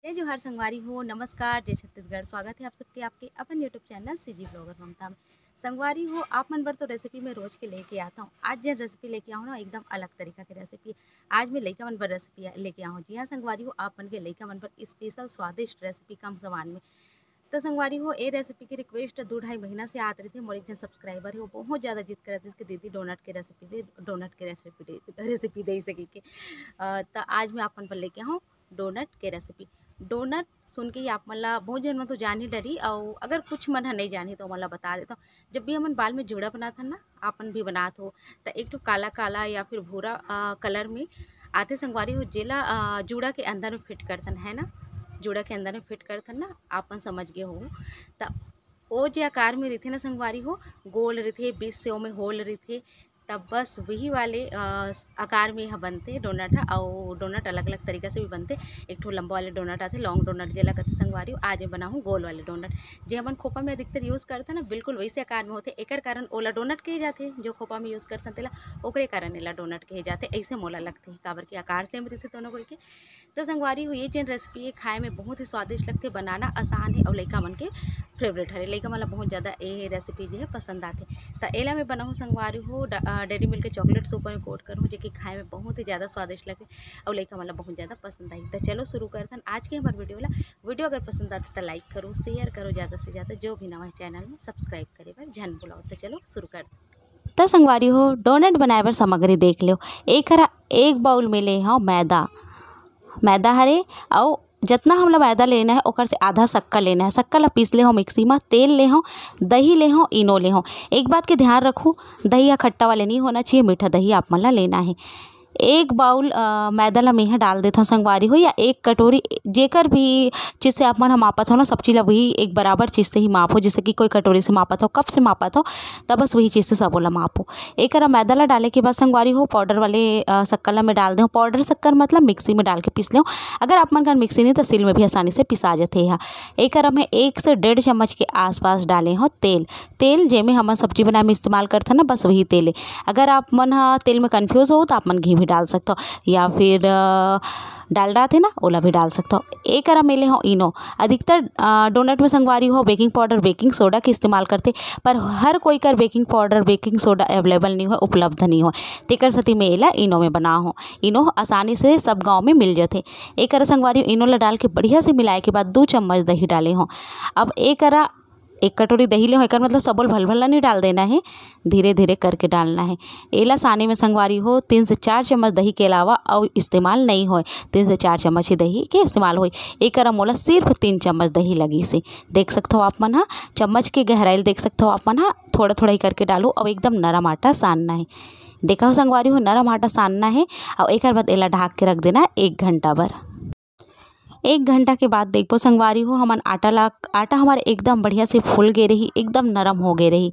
जय जोहार संगवारी हो, नमस्कार, जय छत्तीसगढ़। स्वागत है आप सबके आपके अपन यूट्यूब चैनल सीजी ब्लॉगर ममता में। संगवारी हो, आप मन बर तो रेसिपी में रोज के लेके आता हूँ। आज जो रेसिपी लेके आऊँ ना, एकदम अलग तरीका की रेसिपी है। आज मैं लइका मन बर रेसिपी लेके आऊँ। जी हाँ संगवारी हो, आप मन के लइका मन बर स्पेशल स्वादिष्ट रेसिपी कम सामान में। तो संगवारी हो, ये रेसिपी की रिक्वेस्ट 2-2.5 महीना से आत रही थी। मोर एक जन सब्सक्राइबर है, वो बहुत ज़्यादा जिद करत रही कि दीदी डोनट के रेसिपी दे सकी के। तो आज मैं अपन पर लेके आऊँ डोनट के रेसिपी। डोनट सुन के ही आप मन ला बहुत जन मन तो जान ही डरी, और अगर कुछ मन ह नहीं जानी तो मन ला बता देता हूँ। जब भी हमन बाल में जूड़ा बनात हन ना, आपन भी बनात हो, तो एक तो काला काला या फिर भूरा कलर में आते संगवारी हो, जेला जूड़ा के अंदर में फिट करथन है ना, जूड़ा के अंदर में फिट करथन ना, आपन समझ गए हो। तो वो जे आकार में रहिथे ना संगवारी हो, गोल रहिथे, बीच से ओमे होल रहिथे, तब बस वही वाले आकार में यह बनते डोनट है। और डोनट अलग अलग तरीक़े से भी बनते। एक ठो लंबा वाले डोनट आते, लॉन्ग डोनट जेला कहते संगवारी हो। आज मैं बनाऊँ गोल वाले डोनट, जे हमन खोपा में अधिकतर यूज़ करते ना, बिल्कुल वैसे आकार में होते। एकर कारण ओला डोनट कहे जाते, जो खोपा में यूज़ करथन तेला ओकरे कारण एला डोनट कहे जाते। ऐसे मोला लगते काबर के आकार सेम रहिथे दोनों कोई के। तो संगवारी हो, ये जेन रेसिपी है खाए में बहुत ही स्वादिष्ट लगते, बनाना आसान है और लइका मन के फेवरेट है। लइका मन ला बहुत ज़्यादा ये रेसिपी जो है पसंद आते। तो एला मैं बनाऊँ संगवारी हो डेयरी मिल्क के चॉकलेट ऊपर में कोट करूँ, जो कि खाए में बहुत ही ज़्यादा स्वादिष्ट लगे और लइका मन ला बहुत ज़्यादा पसंद आई। तो चलो शुरू करथन आज के हमारे वीडियो अगर पसंद आते तो लाइक करो, शेयर करो, ज़्यादा से ज़्यादा जो भी नवा है चैनल में सब्सक्राइब करे बर झन बुलाओ। तो चलो शुरू करते। तो संगवारी हो, डोनट बनाए बर सामग्री देख लो। एक बाउल में ले हाँ मैदा हरे, और जितना हमला मैदा लेना है ओकर से आधा शक्कर लेना है। शक्कर ला पीस ले हो मिक्सी में। तेल ले हो, दही ले हो, इनो ले हो। एक बात के ध्यान रखो, दही या खट्टा वाले नहीं होना चाहिए, मीठा दही आप मन ला लेना है। एक बाउल मैदा ला मैं डाल देता हूँ संगवारी हो, या एक कटोरी, जेकर भी चीज़ से आप मन मापत हो ना, सब चीज़ वही एक बराबर चीज़ से ही माप हो। जैसे कि कोई कटोरी से मापत हो, कप से मापत हो, तब बस वही चीज़ से सब ला मापो। एक मैदा ला डाले के बाद संगवारी हो, पाउडर वाले शक्कर ला मैं डाल दूँ। पाउडर शक्कर मतलब मिक्सी में डाल के पीस लें। अगर आप मन का मिक्सी नहीं तो सिल में भी आसानी से पिसा जाते हैं। एक में 1 से 1.5 चम्मच के आसपास डाले हो तेल जेमें हम सब्जी बनाए में इस्तेमाल करते हैं ना, बस वही तेल है। अगर आप मन तेल में कन्फ्यूज़ हो तो आप मन घी भी डाल सकते हो, या फिर डालडा थे ना, ओला भी डाल सकते हो। एक मेले हो इनो। अधिकतर डोनट में संगवारी हो बेकिंग पाउडर, बेकिंग सोडा के इस्तेमाल करते, पर हर कोई कर baking powder, baking soda available नहीं हो, उपलब्ध नहीं हो। तेकर सती में एला इनो में बना हो। इनो आसानी से सब गाँव में मिल जाते। एक संगवारी इनो ला डाल के बढ़िया से मिलाए के बाद 2 चम्मच दही डाले हो। अब एक कटोरी दही ले हो, एक मतलब सबल भल नहीं डाल देना है, धीरे धीरे करके डालना है। एला साने में संगवारी हो 3 से 4 चम्मच दही के अलावा और इस्तेमाल नहीं हो। 3 से 4 चम्मच ही दही के इस्तेमाल हो। एक मोला सिर्फ 3 चम्मच दही लगी से। देख सकते हो आप मन चम्मच की गहराई देख सकते हो आप मन थोड़ा थोड़ा ही करके डालो। और एकदम नरम आटा सानना है। देखा हो संगवारी हो, नरम आटा सानना है। और एक बाद एला ढाक के रख देना है 1 घंटा भर। 1 घंटा के बाद देखो संगवारी हो, हमन आटा हमारे एकदम बढ़िया से फूल गए रही, एकदम नरम हो गए रही।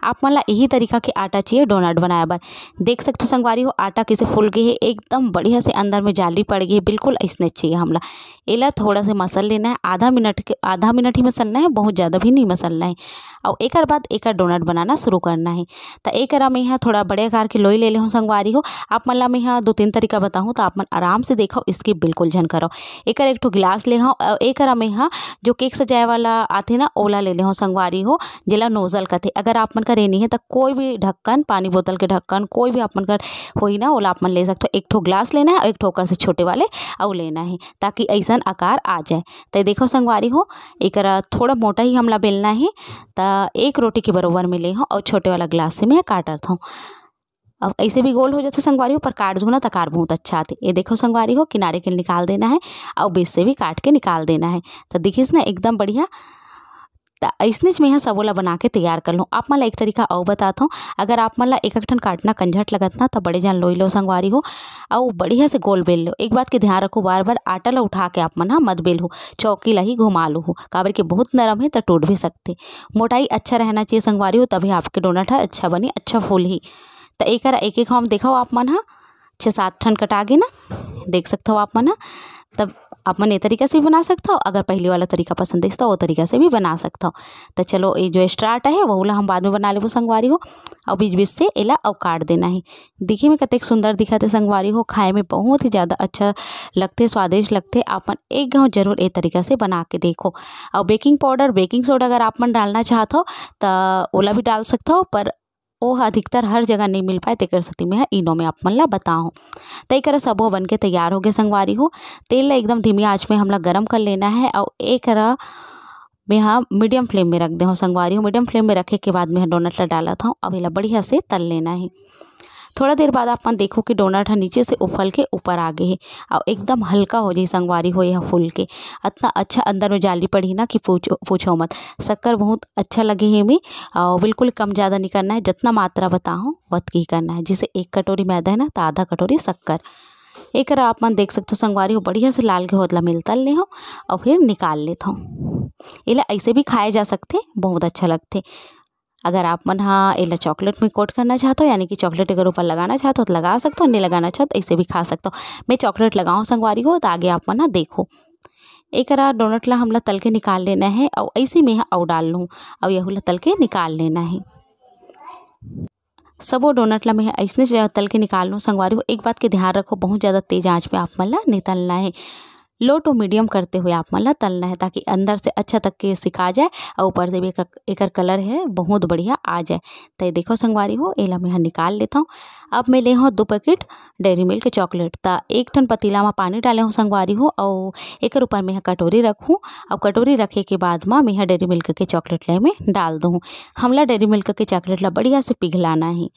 आप मन ला यही तरीका के आटा चाहिए डोनट बनाए बर। देख सकते हो संगवारी हो, आटा कैसे फूल गए है, एकदम बढ़िया से अंदर में जाली पड़ गई है, बिल्कुल ऐसने चाहिए हमला। एला थोड़ा से मसल लेना है, आधा मिनट ही मसलना है, बहुत ज़्यादा भी नहीं मसलना है। और एक बाद एक डोनट बनाना शुरू करना है। तो एक में यहाँ थोड़ा बड़े आकार के लोई ले ले हो संगवारी हो। आप मन ला मैं यहाँ 2-3 तरीका बताऊँ तो आप मन आराम से देखो, इसकी बिल्कुल झन करो। एक ठो गिलास ले हो, और एक में यहाँ जो केक सजाए वाला आते ना, ओला ले ले हो संगवारी हो, जेला नोजल कहते। अगर आप मन का रेनी है तो कोई भी ढक्कन, पानी बोतल के ढक्कन कोई भी आप मन का होई ना, ओला आप मन ले सकते हो। एक ठो ग्लास लेना है और एक ठोकर से छोटे वाले और लेना है, ताकि ऐसा आकार आ जाए। तो देखो संगवारी हो, एक थोड़ा मोटा ही हमला बेलना है। तो 1 रोटी के बराबर में ले हो, और छोटे वाला ग्लास से मैं काटत हूँ। अब ऐसे भी गोल हो जाते संगवारी हो, पर काट दूँ ना तो आकार बहुत अच्छा आते। ये देखो संगवारी हो, किनारे के निकाल देना है और बीच से भी काट के निकाल देना है। तो देखिस ना एकदम बढ़िया। तो ऐसने मैं यहाँ सबोला बना के तैयार कर लूँ। आप मन ला एक तरीका और बताता हूँ। अगर आप मन ला एक ठन काटना कंझट लगत ना, तो बड़े जान लोई लो संगवारी हो, और बढ़िया से गोल बेल लो। एक बात के ध्यान रखो, बार बार आटा ला उठा के आप मन मत बेल हो, चौकी ला ही घुमा लो हो, काबर के बहुत नरम है तो टूट भी सकते। मोटाई अच्छा रहना चाहिए संगवारी हो, तभी आपके डोनट है अच्छा बनी, अच्छा फूल ही। तो एक हम देखो आप मन 6-7 ठन कटा गए ना, देख सकते हो आप मन। तब आप मन ए तरीका से भी बना सकते हो, अगर पहले वाला तरीका पसंद है तो वो तरीका से भी बना सकते हो। तो चलो ये जो एक्स्ट्रा है वो हम बाद में बना लेबो संगवारी हो। और बीच बीच से एला और काट देना है। देखिए में कतेक सुंदर दिखत है संगवारी हो, खाए में बहुत ही ज़्यादा अच्छा लगते, स्वादिष्ट लगते। आप मन एक गाँव जरूर ए तरीका से बना के देखो। और बेकिंग पाउडर बेकिंग सोडा अगर आप मन डालना चाहते हो तो ओला भी डाल सकते हो, पर वो अधिकतर हर जगह नहीं मिल पाए तेकर सेती में इनो में आप मन ला बताओ। तई करा सबो बन के तैयार हो गए संगवारी हो। तेल ला एकदम धीमी आंच में हमला गरम कर लेना है और एक करा मैं हाँ मीडियम फ्लेम में रख दे हूँ संगवारी हो। मीडियम फ्लेम में रखे के बाद मैं डोनट ला डालत हूँ। अब इला बढ़िया से तल लेना है। थोड़ा देर बाद आप देखो कि डोनट है नीचे से उफल के ऊपर आ गए है और एकदम हल्का हो जाए संगवारी हो। यह फूल के इतना अच्छा अंदर में जाली पड़ी ना कि पूछो मत। शक्कर बहुत अच्छा लगे है में और बिल्कुल कम ज़्यादा नहीं करना है, जितना मात्रा बताओ उतना ही करना है। जैसे 1 कटोरी मैदा है ना तो आधा कटोरी शक्कर। एक आप मन देख सकते हो संगवारी हो बढ़िया से लाल के होतला मिल तल ले हो और फिर निकाल लेता हूँ। इला ऐसे भी खाए जा सकते, बहुत अच्छा लगते। अगर आप मन हाँ इला चॉकलेट में कोट करना चाहते हो, यानी कि चॉकलेट अगर ऊपर लगाना चाहते हो तो लगा सकते हो, नहीं लगाना चाहते तो ऐसे भी खा सकते हो। मैं चॉकलेट लगाऊँ संगवारी हो तो आगे आप मन देखो। एक डोनट ला हमला तल के निकाल लेना है और ऐसे में और डाल लूँ और यह तल के निकाल लेना है। सबो डोनट ला मैं ऐसने तल के निकाल लूँ संगवारी हो। एक बात के ध्यान रखो, बहुत ज़्यादा तेज़ आंच पे आप मन ला नहीं तलना है। लो टू मीडियम करते हुए आप मन ला तलना है ताकि अंदर से अच्छा तक के सिका जाए और ऊपर से भी एक कलर है बहुत बढ़िया आ जाए। तो देखो संगवारी हो एला मैं निकाल लेता हूँ। अब मैं ले हूँ 2 पैकेट डेयरी मिल्क चॉकलेट। तो 1 टन पतीला में पानी डाले हूँ संगवारी हो और एक ऊपर मैं कटोरी रखूँ और कटोरी रखे के बाद में मैं डेयरी मिल्क के चॉकलेट ले में डाल दूँ। हमला डेयरी मिल्क के चॉकलेट ला बढ़िया से पिघलाना है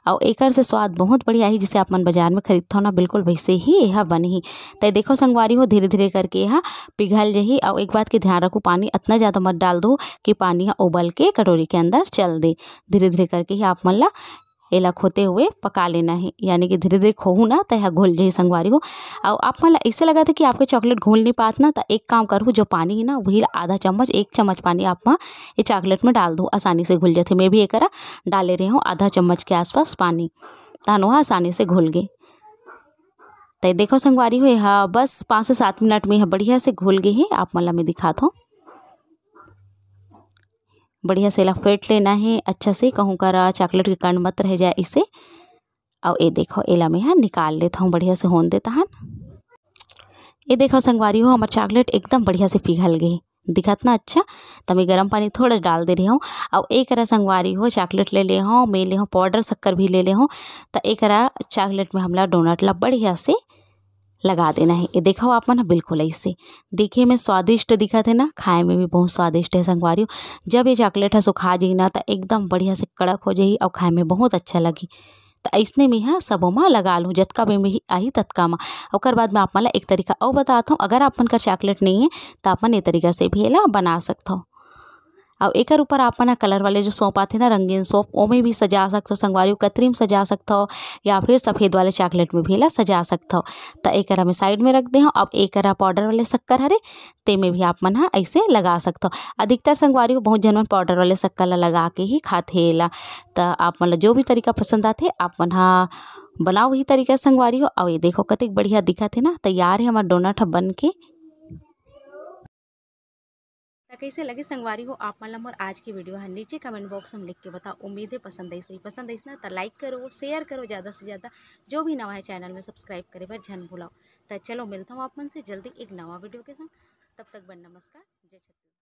और एकर से स्वाद बहुत बढ़िया ही जिसे आप मन बाजार में खरीदते हो ना बिल्कुल वैसे ही यह बनी। तो देखो संगवारी हो धीरे धीरे करके यह पिघल जही। और एक बात के ध्यान रखो, पानी इतना ज़्यादा मत डाल दो कि पानी उबल के कटोरी के अंदर चल दे। धीरे धीरे करके ही आप मन ला एला खोते हुए पका लेना है, यानी कि धीरे धीरे खोहू ना तो यह घुल जाए संगवारी हो। और आप मन ऐसे लगा था कि आपके चॉकलेट घुल नहीं पात ना, तो एक काम करूँ जो पानी है ना वही आधा चम्मच 1 चम्मच पानी आप ये चॉकलेट में डाल दो, आसानी से घुल जाते। मैं भी एक डाले रही हूँ आधा चम्मच के आसपास पानी, तानो आसानी से घुल गए। तो देखो संगवारी हो हाँ बस 5 से 7 मिनट में यह बढ़िया से घुल गए हैं। आप मन ला मैं दिखाता हूँ। बढ़िया से ला फेंट लेना है अच्छा से, कहूँ करा चॉकलेट के कण मत रह जाए इसे। और ये देखो एला में हाँ निकाल लेता हूँ बढ़िया से होने देता हन। ये देखो संगवारी हो हमार चॉकलेट एकदम बढ़िया से पिघल गई, दिखत ना अच्छा। तो मैं गर्म पानी थोड़ा डाल दे रही हूँ और एक संगवारी हो चॉकलेट ले हूँ, मैं ले हूँ पाउडर शक्कर भी ले हूँ। तो एक चॉकलेट में हमला डोनट ला बढ़िया से लगा देना है। ये देखो आप मन बिल्कुल ऐसे दिखे में स्वादिष्ट दिखत है ना, खाए में भी बहुत स्वादिष्ट है संगवारी हो। जब ये चॉकलेट है सुखा जाई ना तो एकदम बढ़िया से कड़क हो जाई और खाए में बहुत अच्छा लगी। तो ऐसने में हाँ सबो में लगा लूँ जतका बे में ही आई ततका में। ओकर बाद में आप मन ला एक तरीका और बताता हूँ, अगर आप मन का चॉकलेट नहीं है तो आप मन ये तरीका से भी एला बना सकते हो। और एकर ऊपर आप मन कलर वाले जो सौंप आते ना रंगीन सौंप, ओमे भी सजा सकते हो संगवारी हो, कतरी में सजा सकते हो या फिर सफ़ेद वाले चॉकलेट में भी एला सजा सकते हो। तो एकरा में साइड में रख दे हो। अब एकरा पाउडर वाले शक्कर हरे ते में भी आप मन ऐसे लगा सकते हो। अधिकतर संगवारी हो बहुत जन मन पाउडर वाले शक्कर ला लगा के ही खाते एला। तो आप मन ला जो भी तरीका पसंद आते आप मन बनाओ वही तरीका संगवारी हो। और ये देखो कतेक बढ़िया दिखत है ना, तैयार है हमारा डोनट बन के। तो कैसे लगे संगवारी हो आप मन ला मोर आज की वीडियो है नीचे कमेंट बॉक्स में लिख के बताओ। उम्मीद है पसंद आई ना तो लाइक करो शेयर करो ज़्यादा से ज़्यादा। जो भी नवा है चैनल में सब्सक्राइब करे पर झन भूलाओ। तो चलो मिलता हूँ आप मन से जल्दी एक नवा वीडियो के संग। तब तक बन नमस्कार, जय छत्तीसगढ़।